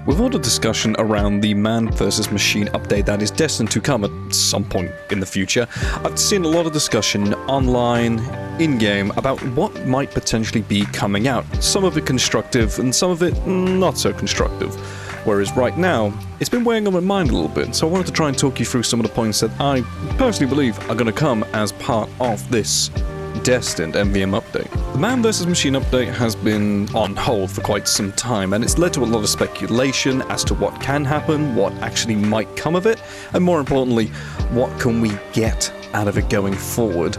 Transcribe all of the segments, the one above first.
With all the discussion around the Mann Vs Machine update that is destined to come at some point in the future, I've seen a lot of discussion online, in-game, about what might potentially be coming out. Some of it constructive, and some of it not so constructive. Whereas right now, it's been weighing on my mind a little bit, so I wanted to try and talk you through some of the points that I personally believe are going to come as part of this destined MVM update. The Mann vs Machine update has been on hold for quite some time, and it's led to a lot of speculation as to what can happen, what actually might come of it, and more importantly, what can we get out of it going forward.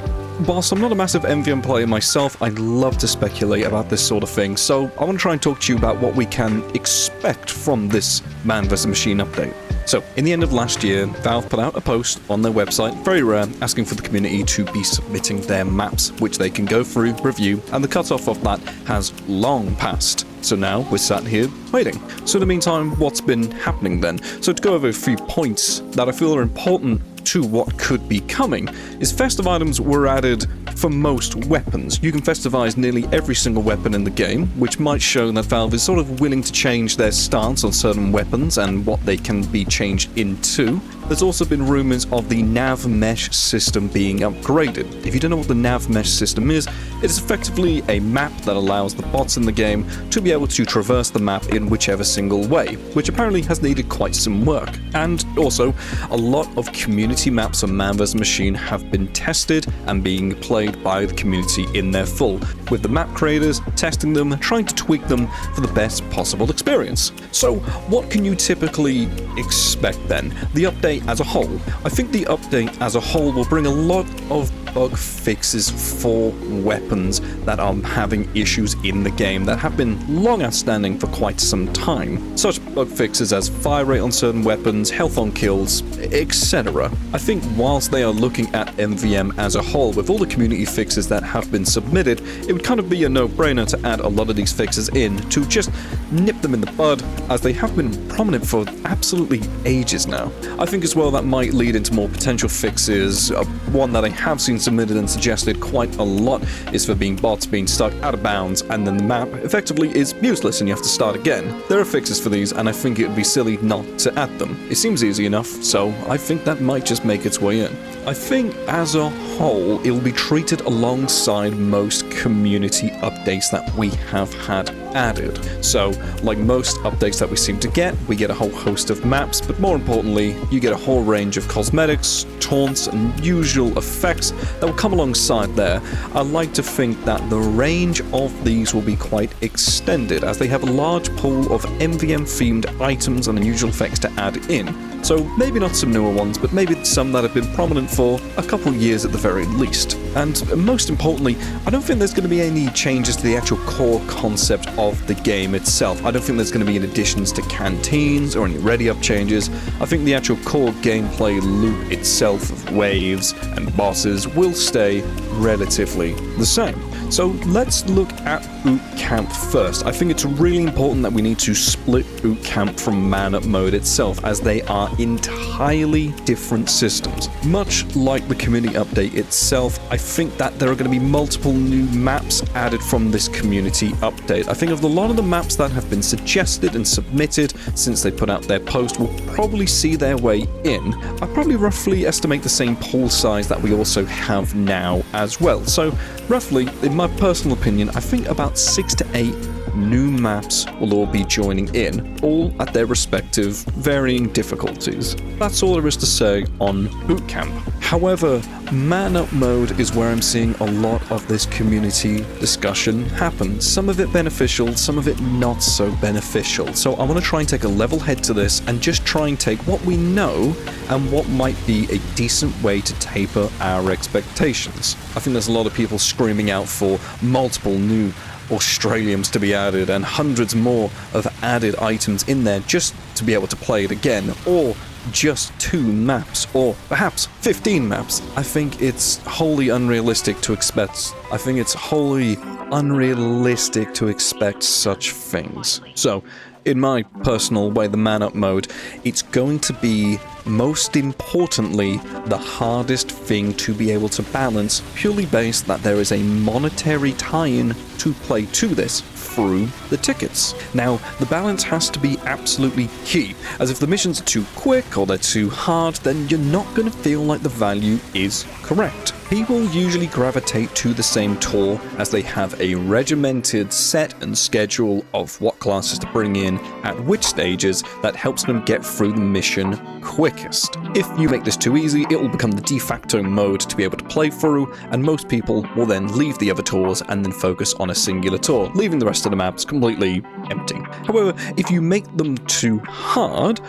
Whilst I'm not a massive MVM player myself, I love to speculate about this sort of thing, so I want to try and talk to you about what we can expect from this Mann vs Machine update. So, in the end of last year, Valve put out a post on their website, very rare, asking for the community to be submitting their maps, which they can go through, review, and the cutoff of that has long passed. So now, we're sat here, waiting. So in the meantime, what's been happening then? So to go over a few points that I feel are important to what could be coming, is festive items were added for most weapons. You can festivize nearly every single weapon in the game, which might show that Valve is sort of willing to change their stance on certain weapons and what they can be changed into. There's also been rumors of the nav mesh system being upgraded. If you don't know what the nav mesh system is, it is effectively a map that allows the bots in the game to be able to traverse the map in whichever single way, which apparently has needed quite some work. And also, a lot of community maps on Mann vs Machine have been tested and being played by the community in their full, with the map creators testing them, trying to tweak them for the best possible experience. So, what can you typically expect then? The update as a whole. I think the update as a whole will bring a lot of bug fixes for weapons that are having issues in the game that have been long outstanding for quite some time. Such bug fixes as fire rate on certain weapons, health on kills, etc. I think whilst they are looking at MVM as a whole, with all the community fixes that have been submitted, it would kind of be a no-brainer to add a lot of these fixes in to just nip them in the bud, as they have been prominent for absolutely ages now. I think as well that might lead into more potential fixes. One that I have seen submitted and suggested quite a lot is for bots being stuck out of bounds, and then the map effectively is useless and you have to start again. There are fixes for these, and I think it would be silly not to add them. It seems easy enough, so I think that might just make its way in. I think as a whole, it will be treated alongside most community updates that we have had added. So, like most updates that we seem to get, we get a whole host of maps, but more importantly, you get a whole range of cosmetics, taunts, and usual effects that will come alongside there. I like to think that the range of these will be quite extended, as they have a large pool of MVM-themed items and unusual effects to add in. So maybe not some newer ones, but maybe some that have been prominent for a couple of years at the very least. And most importantly, I don't think there's going to be any changes to the actual core concept of the game itself. I don't think there's going to be any additions to canteens or any ready-up changes. I think the actual core gameplay loop itself of waves and bosses will stay relatively the same. So let's look at Boot Camp first. I think it's really important that we need to split Boot Camp from Man Up mode itself, as they are entirely different systems. Much like the community update itself, I think that there are going to be multiple new maps added from this community update. I think of a lot of the maps that have been suggested and submitted since they put out their post will probably see their way in. I probably roughly estimate the same pool size that we also have now as well. So roughly, in my personal opinion, I think about 6 to 8 new maps will all be joining in, all at their respective varying difficulties. That's all there is to say on Boot Camp. However, Man Up mode is where I'm seeing a lot of this community discussion happen. Some of it beneficial, some of it not so beneficial. So I want to try and take a level head to this and just try and take what we know and what might be a decent way to taper our expectations. I think there's a lot of people screaming out for multiple new Australians to be added and hundreds more of added items in there just to be able to play it again, or just 2 maps, or perhaps 15 maps. I think it's wholly unrealistic to expect such things. So, in my personal way, the Man Up mode, it's going to be, most importantly, the hardest thing to be able to balance, purely based that there is a monetary tie-in to play to this. through the tickets. Now, the balance has to be absolutely key, as if the missions are too quick or they're too hard, then you're not going to feel like the value is correct. People usually gravitate to the same tour as they have a regimented set and schedule of what classes to bring in at which stages that helps them get through the mission quickest. If you make this too easy, it will become the de facto mode to be able to play through, and most people will then leave the other tours and then focus on a singular tour, leaving the rest of the maps completely empty. However, if you make them too hard,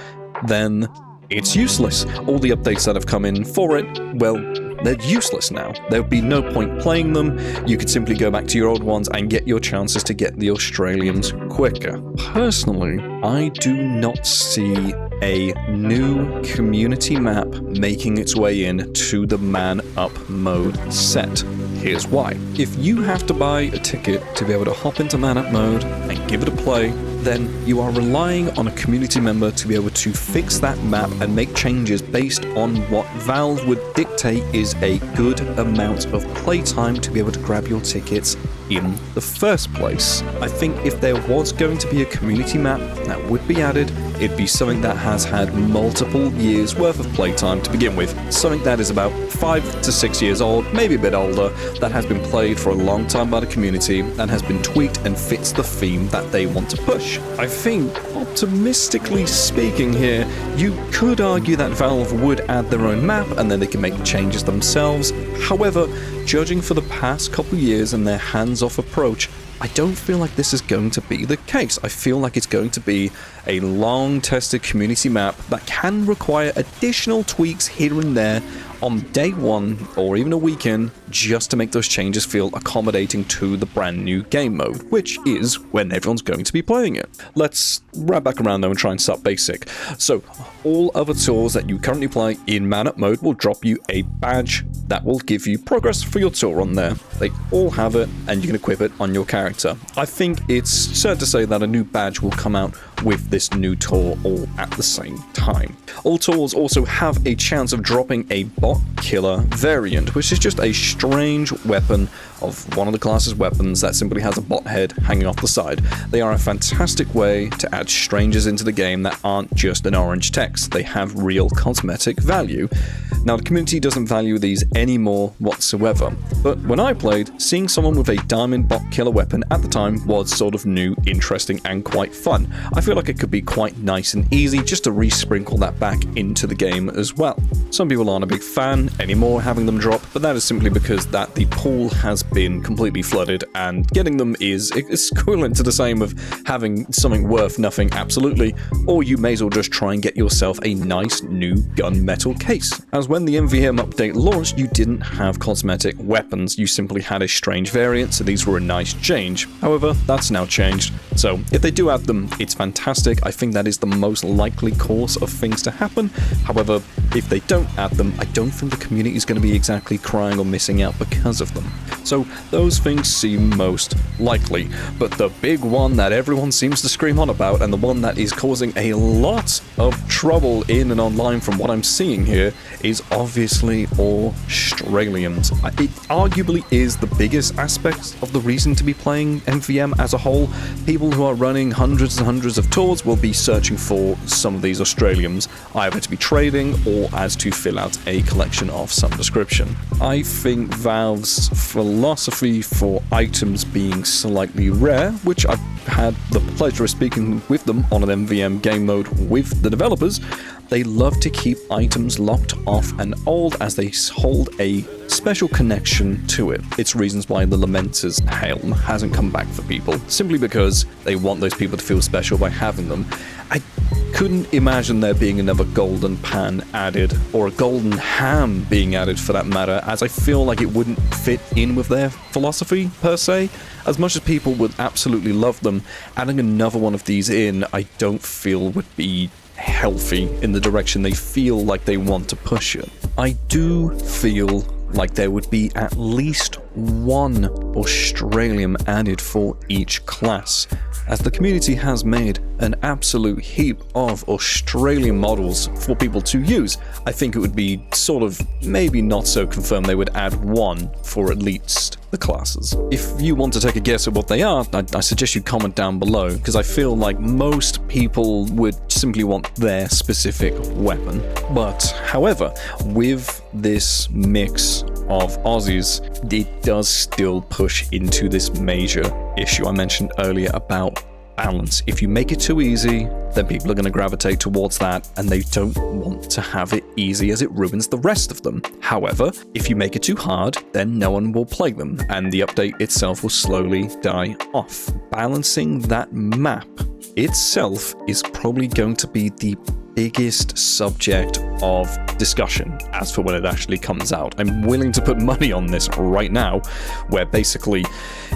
then it's useless. All the updates that have come in for it, well, they're useless now. There would be no point playing them. You could simply go back to your old ones and get your chances to get the Australians quicker. Personally, I do not see a new community map making its way in to the Man Up mode set. Here's why. If you have to buy a ticket to be able to hop into Man Up mode and give it a play, then you are relying on a community member to be able to fix that map and make changes based on what Valve would dictate is a good amount of playtime to be able to grab your tickets in the first place. I think if there was going to be a community map that would be added, it'd be something that has had multiple years worth of playtime to begin with. Something that is about 5 to 6 years old, maybe a bit older, that has been played for a long time by the community and has been tweaked and fits the theme that they want to push. I think, optimistically speaking here, you could argue that Valve would add their own map and then they can make changes themselves. However, judging for the past couple years and their hands-off approach, I don't feel like this is going to be the case. I feel like it's going to be a long-tested community map that can require additional tweaks here and there on day one or even a weekend just to make those changes feel accommodating to the brand new game mode, which is when everyone's going to be playing it. Let's wrap back around though and try and start basic. So all other tours that you currently play in Man Up mode will drop you a badge that will give you progress for your tour on there. They all have it and you can equip it on your character. I think it's certain to say that a new badge will come out with this new tour all at the same time. All tours also have a chance of dropping a bot killer variant, which is just a strange weapon of one of the class's weapons that simply has a bot head hanging off the side. They are a fantastic way to add strangers into the game that aren't just an orange text. They have real cosmetic value. Now, the community doesn't value these anymore whatsoever, but when I played, seeing someone with a diamond bot killer weapon at the time was sort of new, interesting, and quite fun. I feel like it could be quite nice and easy just to re-sprinkle that back into the game as well. Some people aren't a big fan anymore having them drop, but that is simply because that the pool has been completely flooded and getting them is equivalent to the same of having something worth nothing absolutely, or you may as well just try and get yourself a nice new gunmetal case. As when the MVM update launched, you didn't have cosmetic weapons, you simply had a strange variant, so these were a nice change. However, that's now changed, so if they do add them, it's fantastic. I think that is the most likely course of things to happen. However, if they don't add them, I don't think the community is going to be exactly crying or missing out because of them. So those things seem most likely, but the big one that everyone seems to scream on about, and the one that is causing a lot of trouble in and online from what I'm seeing here, is obviously Australians. It arguably is the biggest aspect of the reason to be playing MVM as a whole. People who are running hundreds and hundreds of tours will be searching for some of these Australians, either to be trading or as to fill out a collection of some description. I think Valve's philosophy for items being slightly rare, which I've had the pleasure of speaking with them on an MVM game mode with the developers, they love to keep items locked off and old as they hold a special connection to it. It's reasons why the Lamenter's helm hasn't come back for people, simply because they want those people to feel special by having them. I couldn't imagine there being another golden pan added, or a golden ham being added for that matter, as I feel like it wouldn't fit in with their philosophy per se. As much as people would absolutely love them, adding another one of these in I don't feel would be healthy in the direction they feel like they want to push it. I do feel like there would be at least 1 Australium added for each class, as the community has made an absolute heap of Australian models for people to use. I think it would be sort of maybe not so confirmed they would add 1 for at least the classes. If you want to take a guess at what they are, I suggest you comment down below, because I feel like most people would simply want their specific weapon. But however, with this mix of Aussies, it does still push into this major issue I mentioned earlier about balance. If you make it too easy, then people are going to gravitate towards that, and they don't want to have it easy as it ruins the rest of them. However, if you make it too hard, then no one will play them, and the update itself will slowly die off. Balancing that map itself is probably going to be the biggest subject of discussion as for when it actually comes out. I'm willing to put money on this right now, where basically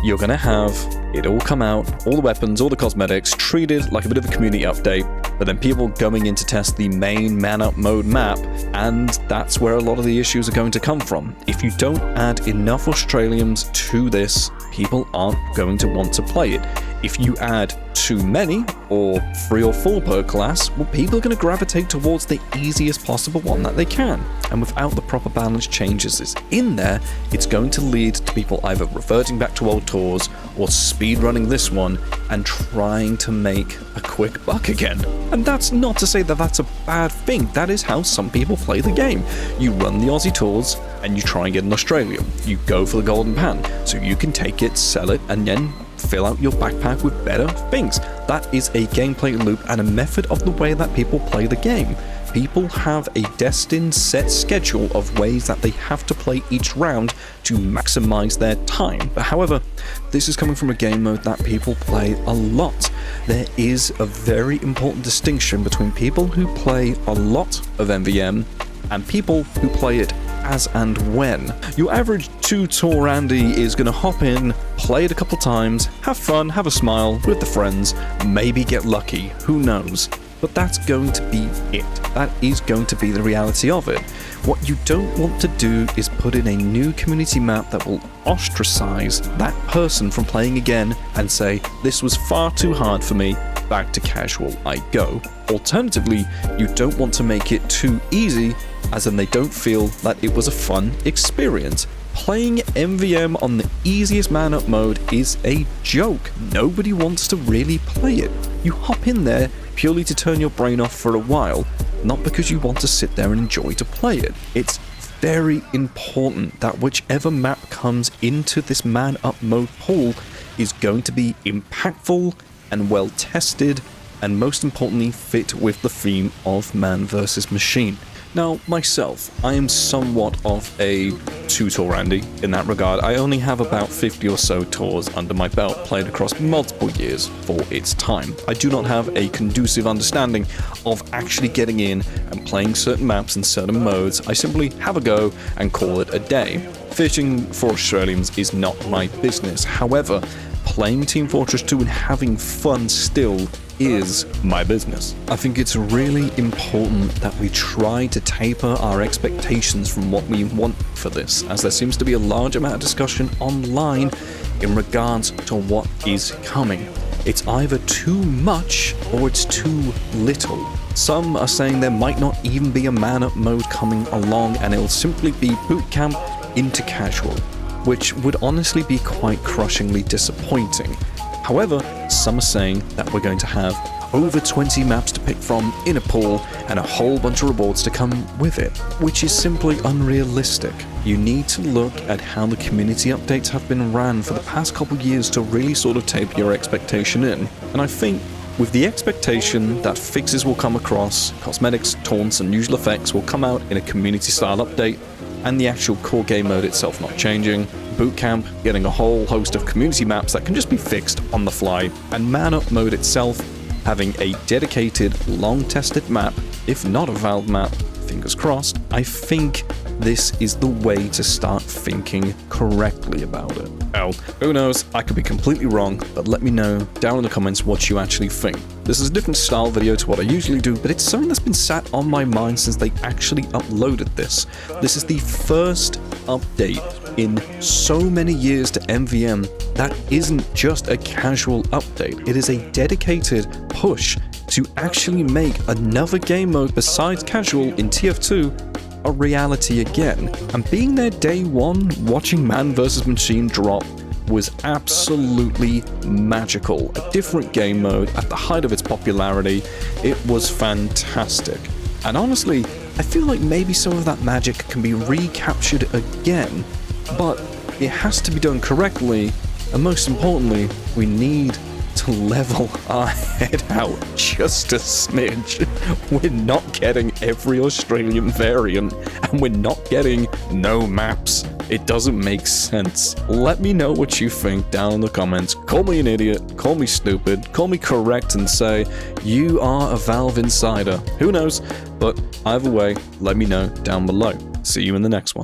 you're going to have it all come out, all the weapons, all the cosmetics, treated like a bit of a community update, but then people going in to test the main Man Up mode map, and that's where a lot of the issues are going to come from. If you don't add enough Australians to this, people aren't going to want to play it. If you add too many, or 3 or 4 per class, well, people are going to gravitate towards the easiest possible one that they can. And without the proper balance changes in there, it's going to lead to people either reverting back to old tours or speedrunning this one and trying to make a quick buck again. And that's not to say that that's a bad thing. That is how some people play the game. You run the Aussie tours and you try and get an Australian. You go for the golden pan, so you can take it, sell it, and then fill out your backpack with better things. That is a gameplay loop and a method of the way that people play the game. People have a destined set schedule of ways that they have to play each round to maximize their time. But however, this is coming from a game mode that people play a lot. There is a very important distinction between people who play a lot of MVM and people who play it as and when. Your average 2-tour Andy is going to hop in, play it a couple times, have fun, have a smile with the friends, maybe get lucky, who knows. But that's going to be it. That is going to be the reality of it. What you don't want to do is put in a new community map that will ostracize that person from playing again and say, this was far too hard for me, back to casual I go. Alternatively, you don't want to make it too easy, as in they don't feel that it was a fun experience. Playing MVM on the easiest Man Up mode is a joke. Nobody wants to really play it. You hop in there purely to turn your brain off for a while, not because you want to sit there and enjoy to play it. It's very important that whichever map comes into this Man Up mode pool is going to be impactful and well tested, and most importantly fit with the theme of Man vs Machine. Now, myself, I am somewhat of a 2-tour Andy in that regard. I only have about 50 or so tours under my belt, played across multiple years for its time. I do not have a conducive understanding of actually getting in and playing certain maps and certain modes. I simply have a go and call it a day. Fishing for Australians is not my business. However, playing Team Fortress 2 and having fun still is my business. I think it's really important that we try to taper our expectations from what we want for this, as there seems to be a large amount of discussion online in regards to what is coming. It's either too much or it's too little. Some are saying there might not even be a Man Up mode coming along, and it'll simply be boot camp into casual, which would honestly be quite crushingly disappointing. However, some are saying that we're going to have over 20 maps to pick from in a pool and a whole bunch of rewards to come with it, which is simply unrealistic. You need to look at how the community updates have been ran for the past couple years to really sort of taper your expectation in. And I think with the expectation that fixes will come across, cosmetics, taunts and usual effects will come out in a community style update, and the actual core game mode itself not changing, bootcamp getting a whole host of community maps that can just be fixed on the fly, and Man Up mode itself having a dedicated, long-tested map, if not a Valve map, fingers crossed, I think this is the way to start thinking correctly about it. Well, who knows, I could be completely wrong, but let me know down in the comments what you actually think. This is a different style video to what I usually do, but it's something that's been sat on my mind since they actually uploaded this. This is the first update in so many years to MVM that isn't just a casual update. It is a dedicated push to actually make another game mode besides casual in TF2 a reality again. And being there day one, watching Mann vs Machine drop was absolutely magical. A different game mode at the height of its popularity. It was fantastic. And honestly, I feel like maybe some of that magic can be recaptured again, but it has to be done correctly, and most importantly, we need to level our head out just a smidge. We're not getting every Australian variant, and we're not getting no maps. It doesn't make sense. Let me know what you think down in the comments. Call me an idiot, call me stupid, call me correct, and say you are a Valve insider. Who knows? But either way, let me know down below. See you in the next one.